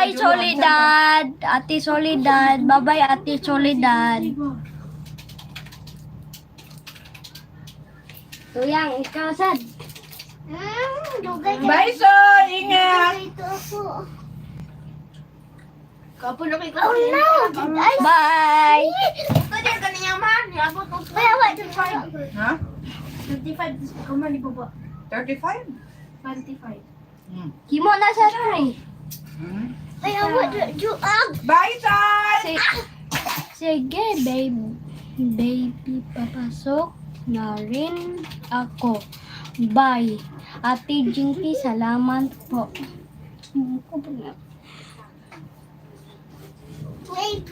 Bye-bye, Soledad. Ate Soledad. Bye-bye, Ate Soledad. Tuyang, ikaw, sad. Bye, Sol! Ingat! Kapon na kay ko. Oh no! Bye! Ito dyan kanina man. Abot ko. Ha? 25. Kaman ni baba. 35? 25. Hmm. Kimo na sa tray. Hmm. Bye, Sol! Sige, baby. Baby, papasok na rin ako. Bye. Ate Jinky, salamat po. Wait.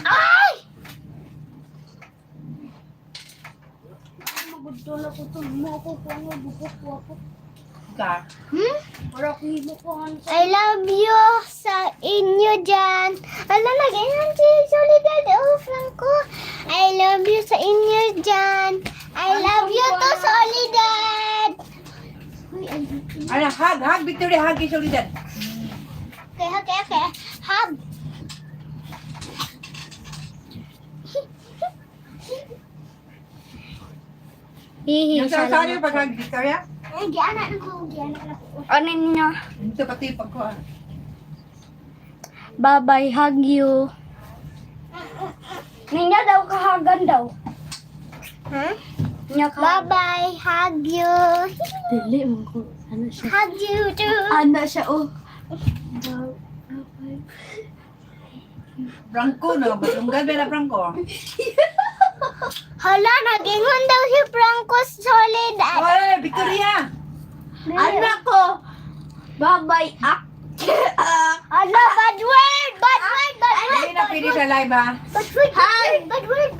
Ay! Magudol ako to. Mo ako kung ano, bukok ko ako. Ka. Para ko himo ko ang I love you sa inyo dyan. Ala, nag-inan si Soledad. Oh, Franco. I love you sa inyo dyan. I love you to Soledad. Ano, hug, Victoria, hug kay Soledad. Okay. Hug. hihi. Yung sasali pag hug, Victoria? Gianak na ko. Ano niya? Ito pati pag ko. Bye-bye, hug you. Ninya daw kahagan daw. Huh? Niya ka. Bye-bye. Hug you. Dili mo ko. Ano siya? Hug you too. Ana siya, oh. Franco, no? Batunggal ba na Franco? Hala, nag-ingon daw si Franco Soledad. Oy, Victoria! Anak ko. Bye-bye, Hala, bad word. Hindi na pwede sa live, ha? Bad word.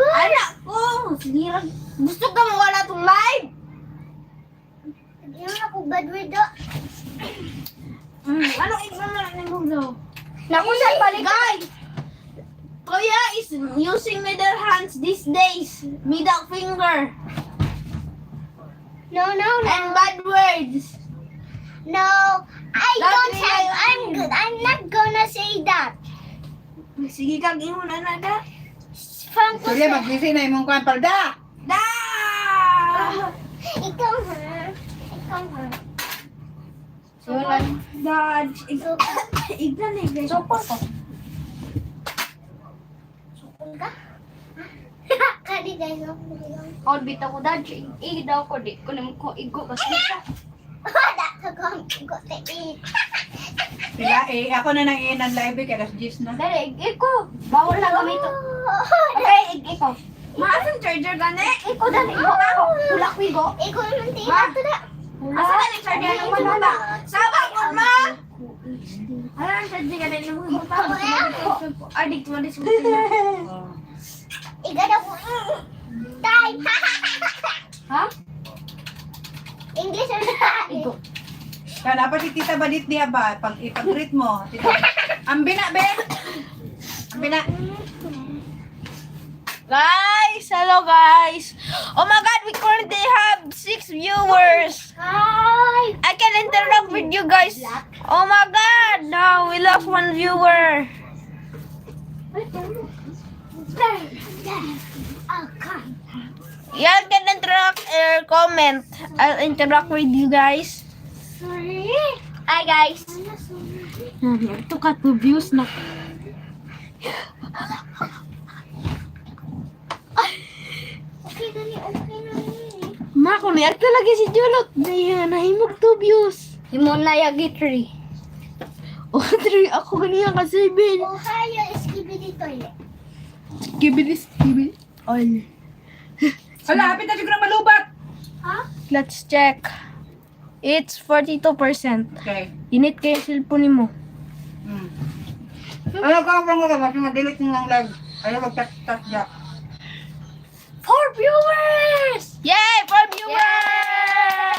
Anak ko. Sige, gusto ka mawala tong live? Nag-ingon ako bad word do. Anong exam na lang mo daw? Naku, saan balik? Guys! Kuya is using middle hands these days. Middle finger. No. And bad words. No, I Not don't really, have. I I'm mean. good. I'm not gonna say that. Sige kang ingon na da. Franco Victoria, said, magbisi na imong kuhan palda! Da! ikaw ha. So, dad, igdan eh, guys. So, pa Ka? Kadi guys, no? on bitaw ko dad, daw ko di ko naman ko igo kasi siya. That to go to eat. Sila, ako na nang inan live, kaya alas 10 na. Dali, iko. Bawal na gamito. Okay, iko. Maasan charger gani? Iko dali, iko ako. Tulak ko igo. Ikaw naman tingnan to na. Asa na ni charger ng wala? Sabang ko ma. Ala ang charger gani ng mga adik mo dis mo. Oh. Ikaw na po. Time. Ha? English or Iko. Kaya dapat si Tita Badit niya ba? Pag ipag-greet mo. Tita. Ambina, Ben! Ambina. Guys, hello guys. Oh my god, we currently have 6 viewers. Hi. I can interact with you guys. Oh my god, now we lost 1 viewer. Y'all can interact or comment. I'll interact with you guys. Sorry. Hi guys. Ito ka 2 views na. Okay na ni. Ma, kumiyak talaga si Julot. Nahimog 2 views. Himo na yagi tree. Oh, 3 ako kanina ka 7. Ohio is skibidi toilet. Skibidi. All. Hala, hapit na siguro malubat! Ha? Let's check. It's 42%. Okay. Init kayo cellphone mo. Hmm. Ano ka, Franco ka? Kasi ma-delete nyo ng live. Ayaw mag-touch dyan. 4 viewers! Yay! 4 viewers!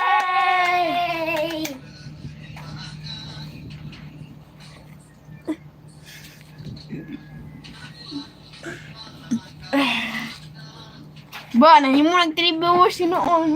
Yay! Ba, nahimo nag 3 viewers sinoon.